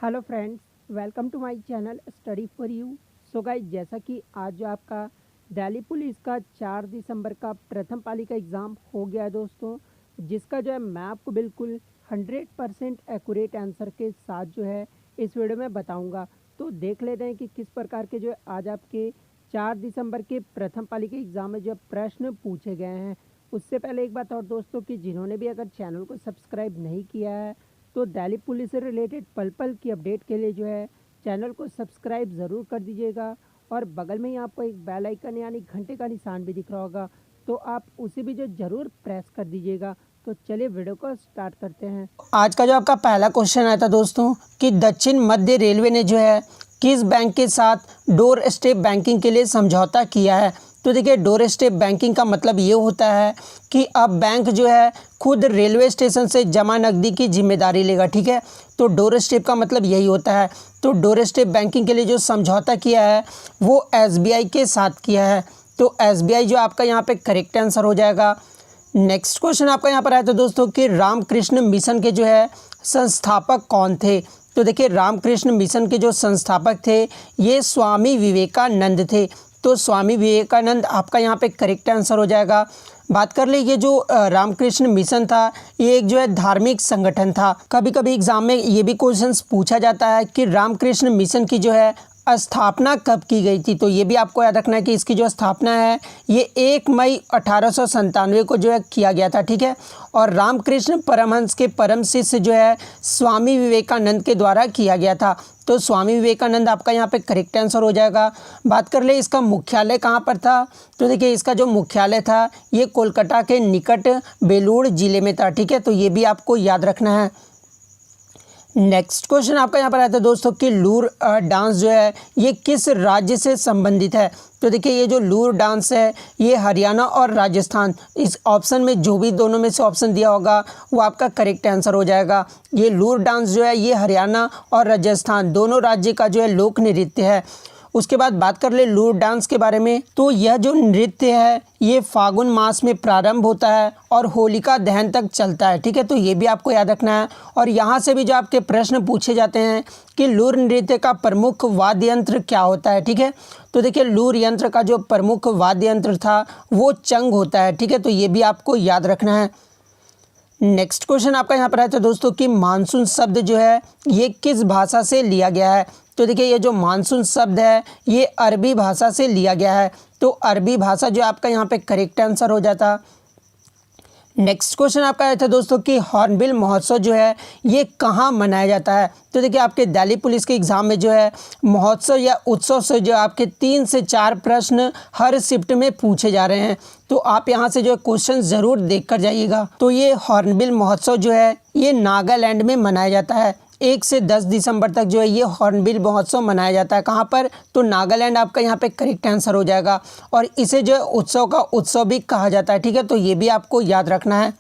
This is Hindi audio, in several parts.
Hello friends, welcome to my channel study for you. So guys, जैसा कि आज जो आपका दिल्ली पुलिस का 4 दिसंबर का प्रथम पाली का एग्ज़ाम हो गया है दोस्तों, जिसका जो है मैं आपको बिल्कुल 100% एक्यूरेट आंसर के साथ जो है इस वीडियो में बताऊंगा। तो देख लेते हैं कि किस प्रकार के जो है आज आपके 4 दिसंबर के प्रथम पाली के एग्ज़ाम में जो प्रश्न पूछे गए हैं। उससे पहले एक बात और दोस्तों, कि जिन्होंने भी अगर चैनल को सब्सक्राइब नहीं किया है तो दिल्ली पुलिस से रिलेटेड पल पल की अपडेट के लिए जो है चैनल को सब्सक्राइब ज़रूर कर दीजिएगा। और बगल में ही आपको एक बेल आइकन यानी घंटे का निशान भी दिख रहा होगा, तो आप उसे भी जो ज़रूर प्रेस कर दीजिएगा। तो चलिए वीडियो को स्टार्ट करते हैं। आज का जो आपका पहला क्वेश्चन आया था दोस्तों कि दक्षिण मध्य रेलवे ने जो है किस बैंक के साथ डोर स्टेप बैंकिंग के लिए समझौता किया है। तो देखिए, डोर स्टेप बैंकिंग का मतलब ये होता है कि अब बैंक जो है खुद रेलवे स्टेशन से जमा नकदी की जिम्मेदारी लेगा। ठीक है, तो डोर स्टेप का मतलब यही होता है। तो डोर स्टेप बैंकिंग के लिए जो समझौता किया है वो एसबीआई के साथ किया है। तो एसबीआई जो आपका यहाँ पे करेक्ट आंसर हो जाएगा। नेक्स्ट क्वेश्चन आपका यहाँ पर आया था दोस्तों कि रामकृष्ण मिशन के जो है संस्थापक कौन थे। तो देखिए, रामकृष्ण मिशन के जो संस्थापक थे ये स्वामी विवेकानंद थे। तो स्वामी विवेकानंद आपका यहाँ पे करेक्ट आंसर हो जाएगा। बात कर ले, ये जो रामकृष्ण मिशन था ये एक जो है धार्मिक संगठन था। कभी कभी एग्जाम में ये भी क्वेश्चंस पूछा जाता है कि रामकृष्ण मिशन की जो है स्थापना कब की गई थी। तो ये भी आपको याद रखना है कि इसकी जो स्थापना है ये 1 मई 1897 को जो है किया गया था। ठीक है, और रामकृष्ण परमहंस के परम शिष्य जो है स्वामी विवेकानंद के द्वारा किया गया था। तो स्वामी विवेकानंद आपका यहाँ पे करेक्ट आंसर हो जाएगा। बात कर ले इसका मुख्यालय कहाँ पर था। तो देखिए, इसका जो मुख्यालय था ये कोलकाता के निकट बेलूर जिले में था। ठीक है, तो ये भी आपको याद रखना है। नेक्स्ट क्वेश्चन आपका यहाँ पर आता है दोस्तों कि लूर डांस जो है ये किस राज्य से संबंधित है। तो देखिए, ये जो लूर डांस है ये हरियाणा और राजस्थान, इस ऑप्शन में जो भी दोनों में से ऑप्शन दिया होगा वो आपका करेक्ट आंसर हो जाएगा। ये लूर डांस जो है ये हरियाणा और राजस्थान दोनों राज्य का जो है लोक नृत्य है। उसके बाद बात कर ले लूर डांस के बारे में, तो यह जो नृत्य है ये फागुन मास में प्रारंभ होता है और होलिका दहन तक चलता है। ठीक है, तो ये भी आपको याद रखना है। और यहाँ से भी जो आपके प्रश्न पूछे जाते हैं कि लूर नृत्य का प्रमुख वाद्य यंत्र क्या होता है। ठीक है, तो देखिए, लूर यंत्र का जो प्रमुख वाद्य यंत्र था वो चंग होता है। ठीक है, तो ये भी आपको याद रखना है। नेक्स्ट क्वेश्चन आपका यहाँ पर है तो दोस्तों कि मानसून शब्द जो है ये किस भाषा से लिया गया है। तो देखिए, ये जो मानसून शब्द है ये अरबी भाषा से लिया गया है। तो अरबी भाषा जो आपका यहाँ पे करेक्ट आंसर हो जाता। नेक्स्ट क्वेश्चन आपका आया था दोस्तों कि हॉर्नबिल महोत्सव जो है ये कहाँ मनाया जाता है। तो देखिए, आपके दिल्ली पुलिस के एग्ज़ाम में जो है महोत्सव या उत्सव से जो आपके 3 से 4 प्रश्न हर शिफ्ट में पूछे जा रहे हैं। तो आप यहाँ से जो क्वेश्चन ज़रूर देख कर जाइएगा। तो ये हॉर्नबिल महोत्सव जो है ये नागालैंड में मनाया जाता है। 1 से 10 दिसंबर तक जो है ये हॉर्नबिल महोत्सव मनाया जाता है। कहाँ पर? तो नागालैंड आपका यहाँ पे करेक्ट आंसर हो जाएगा। और इसे जो है उत्सव का उत्सव भी कहा जाता है। ठीक है, तो ये भी आपको याद रखना है।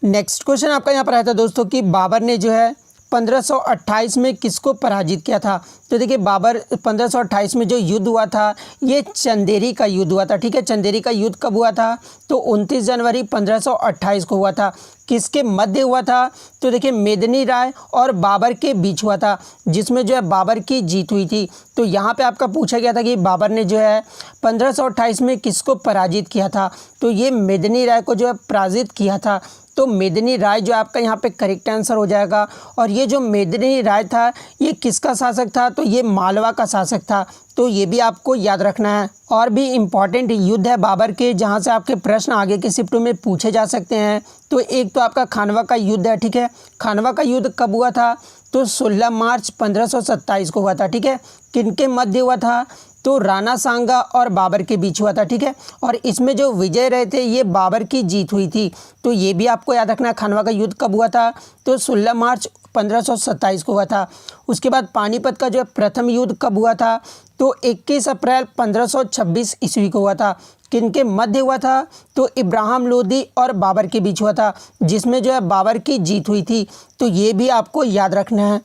नेक्स्ट क्वेश्चन आपका यहाँ पर आता है दोस्तों कि बाबर ने जो है 1528 में किसको पराजित किया था। तो देखिए, बाबर 1528 में जो युद्ध हुआ था ये चंदेरी का युद्ध हुआ था। ठीक है, चंदेरी का युद्ध कब हुआ था? तो 29 जनवरी 1528 को हुआ था। किसके मध्य हुआ था? तो देखिए, मेदिनी राय और बाबर के बीच हुआ था, जिसमें जो है बाबर की जीत हुई थी। तो यहाँ पे आपका पूछा गया था कि बाबर ने जो है 1528 में किसको पराजित किया था। तो ये मेदिनी राय को जो है पराजित किया था। तो मेदिनी राय जो आपका यहाँ पे करेक्ट आंसर हो जाएगा। और ये जो मेदिनी राय था ये किसका शासक था? तो ये मालवा का शासक था। तो ये भी आपको याद रखना है। और भी इम्पॉर्टेंट युद्ध है बाबर के, जहाँ से आपके प्रश्न आगे के शिफ्टों में पूछे जा सकते हैं। तो एक तो आपका खानवा का युद्ध है। ठीक है, खानवा का युद्ध कब हुआ था? तो 16 मार्च 1527 को हुआ था। ठीक है, किनके मध्य हुआ था? तो राणा सांगा और बाबर के बीच हुआ था। ठीक है, और इसमें जो विजय रहे थे ये बाबर की जीत हुई थी। तो ये भी आपको याद रखना है। खानवा का युद्ध कब हुआ था? तो 16 मार्च 1527 को हुआ था। उसके बाद पानीपत का जो प्रथम युद्ध कब हुआ था? तो 21 अप्रैल 1526 ईस्वी को हुआ था। किनके मध्य हुआ था? तो इब्राहिम लोदी और बाबर के बीच हुआ था, जिसमें जो है बाबर की जीत हुई थी। तो ये भी आपको याद रखना है।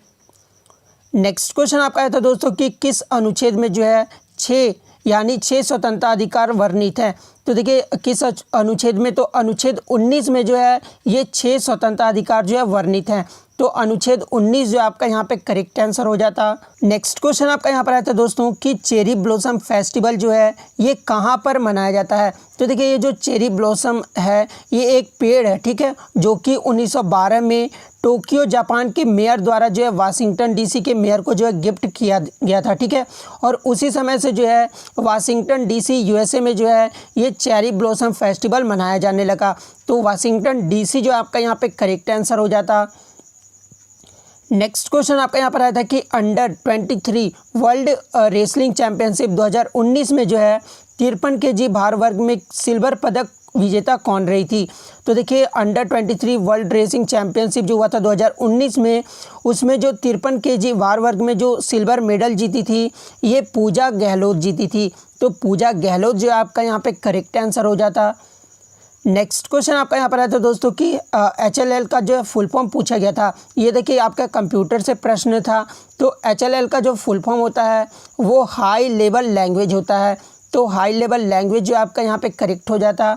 नेक्स्ट क्वेश्चन आपका आया था दोस्तों कि किस अनुच्छेद में जो है 6 यानी 6 स्वतंत्रता अधिकार वर्णित हैं। तो देखिए, किस अनुच्छेद में? तो अनुच्छेद 19 में जो है ये 6 स्वतंत्रता अधिकार जो है वर्णित हैं। तो अनुच्छेद 19 जो आपका यहाँ पे करेक्ट आंसर हो जाता। नेक्स्ट क्वेश्चन आपका यहाँ पर आता है दोस्तों कि चेरी ब्लॉसम फेस्टिवल जो है ये कहाँ पर मनाया जाता है। तो देखिए ये जो चेरी ब्लॉसम है ये एक पेड़ है, ठीक है, जो कि 1912 में टोक्यो जापान के मेयर द्वारा जो है वाशिंगटन डीसी के मेयर को जो है गिफ्ट किया गया था, ठीक है। और उसी समय से जो है वाशिंगटन डीसी यूएसए में जो है ये चेरी ब्लॉसम फेस्टिवल मनाया जाने लगा। तो वाशिंगटन डीसी जो आपका यहाँ पे करेक्ट आंसर हो जाता। नेक्स्ट क्वेश्चन आपका यहाँ पर आया था कि अंडर 23 वर्ल्ड रेसलिंग चैंपियनशिप 2019 में जो है 53 kg भार वर्ग में सिल्वर पदक विजेता कौन रही थी। तो देखिए अंडर 23 वर्ल्ड रेसिंग चैंपियनशिप जो हुआ था 2019 में, उसमें जो 53 kg भार वर्ग में जो सिल्वर मेडल जीती थी ये पूजा गहलोत जीती थी। तो पूजा गहलोत जो आपका यहाँ पे करेक्ट आंसर हो जाता। नेक्स्ट क्वेश्चन आपका यहाँ पर आया था दोस्तों कि HLL का जो है फुल फॉर्म पूछा गया था। ये देखिए आपका कंप्यूटर से प्रश्न था। तो HLL का जो फुल फॉर्म होता है वो हाई लेवल लैंग्वेज होता है। तो हाई लेवल लैंग्वेज जो आपका यहाँ पे करेक्ट हो जाता।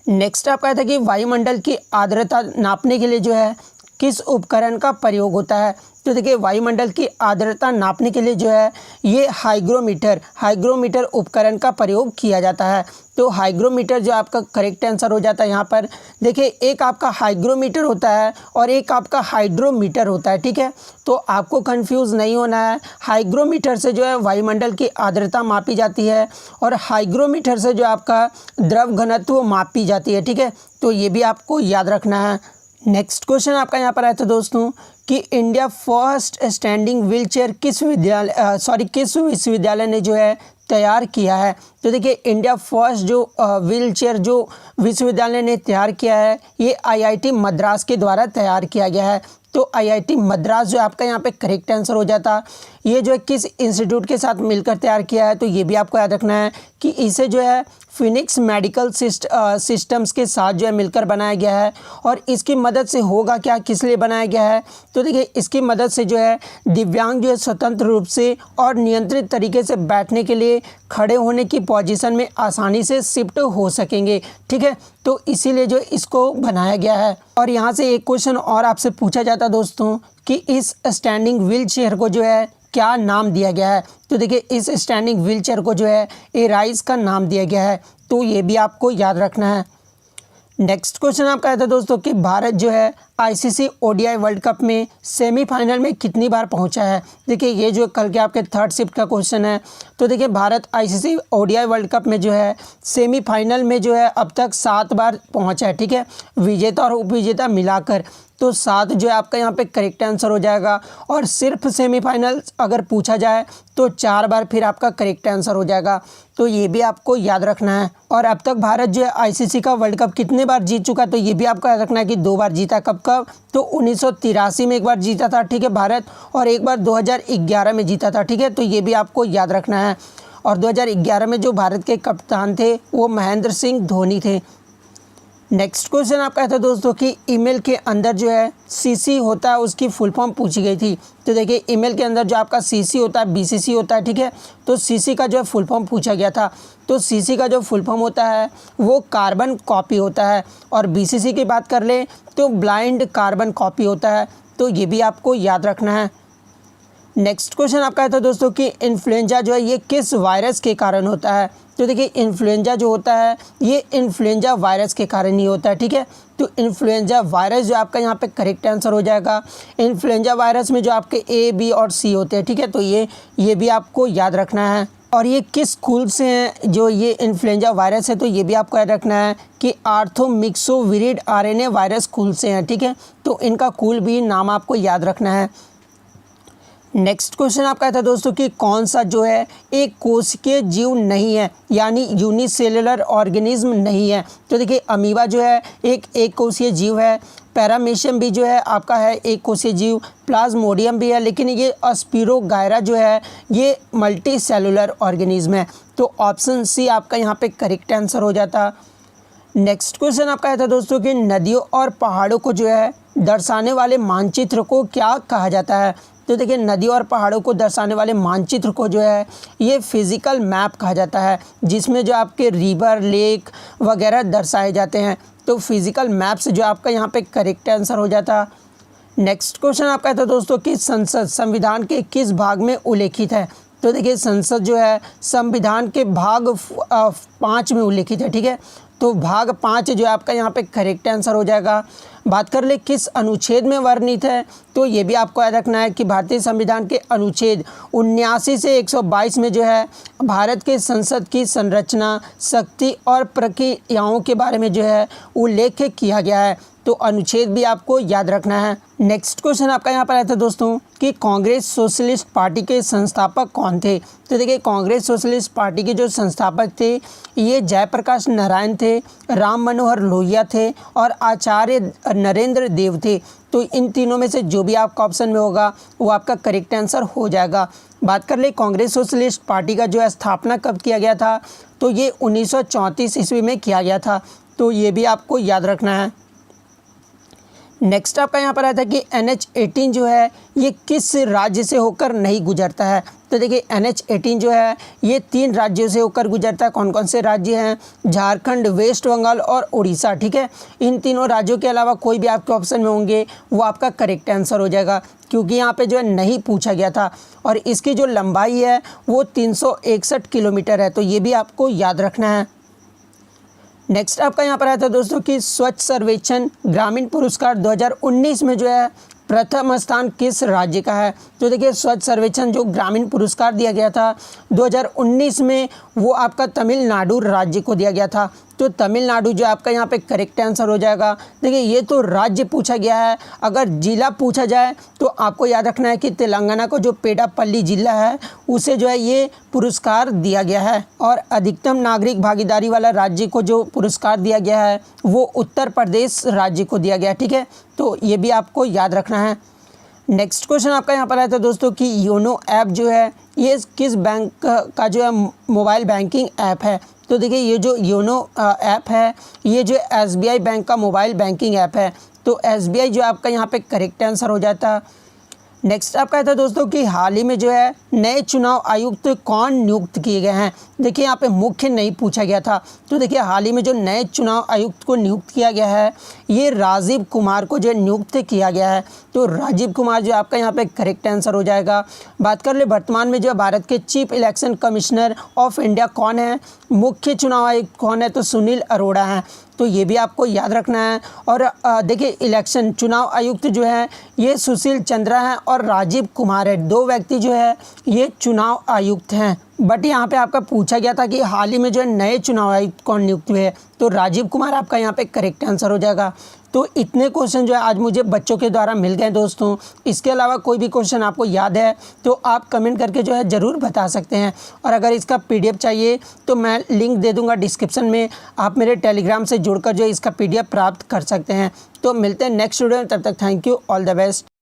नेक्स्ट आपका था कि वायुमंडल की आर्द्रता नापने के लिए जो है किस उपकरण का प्रयोग होता है। तो देखिए वायुमंडल की आर्द्रता नापने के लिए जो है ये हाइग्रोमीटर उपकरण का प्रयोग किया जाता है। तो हाइग्रोमीटर जो आपका करेक्ट आंसर हो जाता है यहाँ पर। देखिए एक आपका हाइग्रोमीटर होता है और एक आपका हाइड्रोमीटर होता है, ठीक है। तो आपको कंफ्यूज नहीं होना है। हाइग्रोमीटर से जो है वायुमंडल की आर्द्रता मापी जाती है और हाइग्रोमीटर से जो आपका द्रव घनत्व मापी जाती है, ठीक है। तो ये भी आपको याद रखना है। नेक्स्ट क्वेश्चन आपका यहाँ पर आया था दोस्तों कि इंडिया फर्स्ट स्टैंडिंग व्हीलचेयर किस विश्वविद्यालय ने जो है तैयार किया है। तो देखिए इंडिया फर्स्ट जो व्हीलचेयर जो विश्वविद्यालय ने तैयार किया है ये IIT मद्रास के द्वारा तैयार किया गया है। तो IIT मद्रास जो आपका यहाँ पे करेक्ट आंसर हो जाता। ये जो है किस इंस्टीट्यूट के साथ मिलकर तैयार किया है, तो ये भी आपको याद रखना है कि इसे जो है फिनिक्स मेडिकल सिस्टम्स के साथ जो है मिलकर बनाया गया है। और इसकी मदद से होगा क्या, किस लिए बनाया गया है। तो देखिए इसकी मदद से जो है दिव्यांग जो है स्वतंत्र रूप से और नियंत्रित तरीके से बैठने के लिए खड़े होने की पोजीशन में आसानी से शिफ्ट हो सकेंगे, ठीक है। तो इसीलिए जो इसको बनाया गया है। और यहाँ से एक क्वेश्चन और आपसे पूछा जाता दोस्तों कि इस स्टैंडिंग व्हील चेयर को जो है क्या नाम दिया गया है। तो देखिए इस स्टैंडिंग व्हील चेयर को जो है एराइज का नाम दिया गया है। तो ये भी आपको याद रखना है। नेक्स्ट क्वेश्चन आपका था दोस्तों कि भारत जो है ICC ODI वर्ल्ड कप में सेमीफाइनल में कितनी बार पहुंचा है। देखिए ये जो कल के आपके थर्ड शिफ्ट का क्वेश्चन है। तो देखिए Bharat ICC ODI world cup में जो है सेमीफाइनल में जो है अब तक 7 बार पहुंचा है, ठीक है, विजेता और उपविजेता मिलाकर। तो 7 जो है आपका यहाँ पे करेक्ट आंसर हो जाएगा। और सिर्फ सेमीफाइनल अगर पूछा जाए तो 4 बार फिर आपका करेक्ट आंसर हो जाएगा। तो ये भी आपको याद रखना है। और अब तक भारत जो है ICC का वर्ल्ड कप कितने बार जीत चुका, तो ये भी आपको याद रखना है कि 2 बार जीता। कब तो 1983 में एक बार जीता था, ठीक है, भारत, और एक बार 2011 में जीता था, ठीक है। तो ये भी आपको याद रखना है। और 2011 में जो भारत के कप्तान थे वो महेंद्र सिंह धोनी थे। नेक्स्ट क्वेश्चन आपका था दोस्तों कि ईमेल के अंदर जो है CC होता है उसकी फुल फॉर्म पूछी गई थी। तो देखिए ईमेल के अंदर जो आपका CC होता है BCC होता है, ठीक है। तो CC का जो है फुल फॉर्म पूछा गया था। तो CC का जो फुल फॉर्म होता है वो कार्बन कॉपी होता है। और BCC की बात कर ले तो ब्लाइंड कार्बन कॉपी होता है। तो ये भी आपको याद रखना है। नेक्स्ट क्वेश्चन आपका था दोस्तों कि इन्फ्लुएंजा जो है ये किस वायरस के कारण होता है। तो देखिए इन्फ्लुएंजा जो होता है ये इन्फ्लुएंजा वायरस के कारण ही होता है, ठीक है। तो इन्फ्लुएंजा वायरस जो आपका यहाँ पे करेक्ट आंसर हो जाएगा। इन्फ्लुएंजा वायरस में जो आपके A, B और C होते हैं, ठीक है। तो ये भी आपको याद रखना है। और ये किस स्कूल से हैं जो ये इन्फ्लुएंजा वायरस है, तो ये भी आपको याद रखना है कि आर्थोमिक्सोविरिड RNA वायरस स्कूल से हैं, ठीक है। तो इनका कुल भी नाम आपको याद रखना है। नेक्स्ट क्वेश्चन आपका था दोस्तों कि कौन सा जो है एक कोशिकीय जीव नहीं है, यानी यूनिसेलुलर ऑर्गेनिज्म नहीं है। तो देखिए अमीबा जो है एक कोशिकीय जीव है। पैरामीशियम भी जो है आपका है एक कोशिकीय जीव। प्लाज्मोडियम भी है, लेकिन ये स्पिरोगायरा जो है ये मल्टी सेलुलर ऑर्गेनिज्म है। तो ऑप्शन C आपका यहाँ पे करेक्ट आंसर हो जाता। नेक्स्ट क्वेश्चन आपका था दोस्तों कि नदियों और पहाड़ों को जो है दर्शाने वाले मानचित्र को क्या कहा जाता है। तो देखिए नदियों और पहाड़ों को दर्शाने वाले मानचित्र को जो है ये फिज़िकल मैप कहा जाता है, जिसमें जो आपके रिवर, लेक वगैरह दर्शाए जाते हैं। तो फिज़िकल मैप से जो आपका यहाँ पे करेक्ट आंसर हो जाता। नेक्स्ट क्वेश्चन आपका था दोस्तों कि संसद संविधान के किस भाग में उल्लेखित है। तो देखिए संसद जो है संविधान के भाग 5 में उल्लेखित है, ठीक है। तो भाग 5 जो है आपका यहाँ पे करेक्ट आंसर हो जाएगा। बात कर ले किस अनुच्छेद में वर्णित है, तो ये भी आपको याद रखना है कि भारतीय संविधान के अनुच्छेद 79 से 122 में जो है भारत के संसद की संरचना, शक्ति और प्रक्रियाओं के बारे में जो है उल्लेख किया गया है। तो अनुच्छेद भी आपको याद रखना है। नेक्स्ट क्वेश्चन आपका यहाँ पर आया था दोस्तों कि कांग्रेस सोशलिस्ट पार्टी के संस्थापक कौन थे। तो देखिए कांग्रेस सोशलिस्ट पार्टी के जो संस्थापक थे ये जयप्रकाश नारायण थे, राम मनोहर लोहिया थे और आचार्य नरेंद्र देव थे। तो इन तीनों में से जो भी आपका ऑप्शन में होगा वो आपका करेक्ट आंसर हो जाएगा। बात कर ले कांग्रेस सोशलिस्ट पार्टी का जो है स्थापना कब किया गया था, तो ये 1934 ईस्वी में किया गया था। तो ये भी आपको याद रखना है। नेक्स्ट आपका यहाँ पर आया था कि NH-18 जो है ये किस राज्य से होकर नहीं गुजरता है। तो देखिए NH-18 जो है ये 3 राज्यों से होकर गुजरता है। कौन कौन से राज्य हैं, झारखंड, वेस्ट बंगाल और उड़ीसा, ठीक है। इन तीनों राज्यों के अलावा कोई भी आपके ऑप्शन में होंगे वो आपका करेक्ट आंसर हो जाएगा, क्योंकि यहाँ पे जो है नहीं पूछा गया था और इसकी जो लंबाई है वो 361 किलोमीटर है। तो ये भी आपको याद रखना है। नेक्स्ट आपका यहाँ पर आया था दोस्तों कि स्वच्छ सर्वेक्षण ग्रामीण पुरस्कार 2019 में जो है प्रथम स्थान किस राज्य का है। तो देखिए स्वच्छ सर्वेक्षण जो ग्रामीण पुरस्कार दिया गया था 2019 में वो आपका तमिलनाडु राज्य को दिया गया था। तो तमिलनाडु जो आपका यहाँ पे करेक्ट आंसर हो जाएगा। देखिए ये तो राज्य पूछा गया है, अगर जिला पूछा जाए तो आपको याद रखना है कि तेलंगाना को जो पेडापल्ली जिला है उसे जो है ये पुरस्कार दिया गया है और अधिकतम नागरिक भागीदारी वाला राज्य को जो पुरस्कार दिया गया है वो उत्तर प्रदेश राज्य को दिया गया, ठीक है। तो ये भी आपको याद रखना है। नेक्स्ट क्वेश्चन आपका यहाँ पर आया था दोस्तों कि योनो ऐप जो है ये किस बैंक का जो है मोबाइल बैंकिंग ऐप है। तो देखिए ये जो योनो ऐप है ये जो SBI बैंक का मोबाइल बैंकिंग ऐप है। तो SBI जो आपका यहाँ पे करेक्ट आंसर हो जाता। नेक्स्ट आपका था दोस्तों कि हाल ही में जो है नए चुनाव आयुक्त कौन नियुक्त किए गए हैं। देखिए यहाँ पे मुख्य नहीं पूछा गया था। तो देखिए हाल ही में जो नए चुनाव आयुक्त को नियुक्त किया गया है ये राजीव कुमार को जो नियुक्त किया गया है। तो राजीव कुमार जो आपका यहाँ पे करेक्ट आंसर हो जाएगा। बात कर ले वर्तमान में जो भारत के chief election commissioner of India कौन है, मुख्य चुनाव आयुक्त कौन है, तो सुनील अरोड़ा हैं। तो ये भी आपको याद रखना है। और देखिए इलेक्शन चुनाव आयुक्त जो है ये सुशील चंद्रा हैं और राजीव कुमार है, 2 व्यक्ति जो है ये चुनाव आयुक्त हैं। बट यहाँ पे आपका पूछा गया था कि हाल ही में जो है नए चुनाव आयुक्त कौन नियुक्त हुए हैं, तो राजीव कुमार आपका यहाँ पे करेक्ट आंसर हो जाएगा। तो इतने क्वेश्चन जो है आज मुझे बच्चों के द्वारा मिल गए दोस्तों। इसके अलावा कोई भी क्वेश्चन आपको याद है तो आप कमेंट करके जो है ज़रूर बता सकते हैं। और अगर इसका PDF चाहिए तो मैं लिंक दे दूंगा डिस्क्रिप्शन में, आप मेरे टेलीग्राम से जुड़कर जो है इसका PDF प्राप्त कर सकते हैं। तो मिलते हैं नेक्स्ट वीडियो में, तब तक thank you, all the best.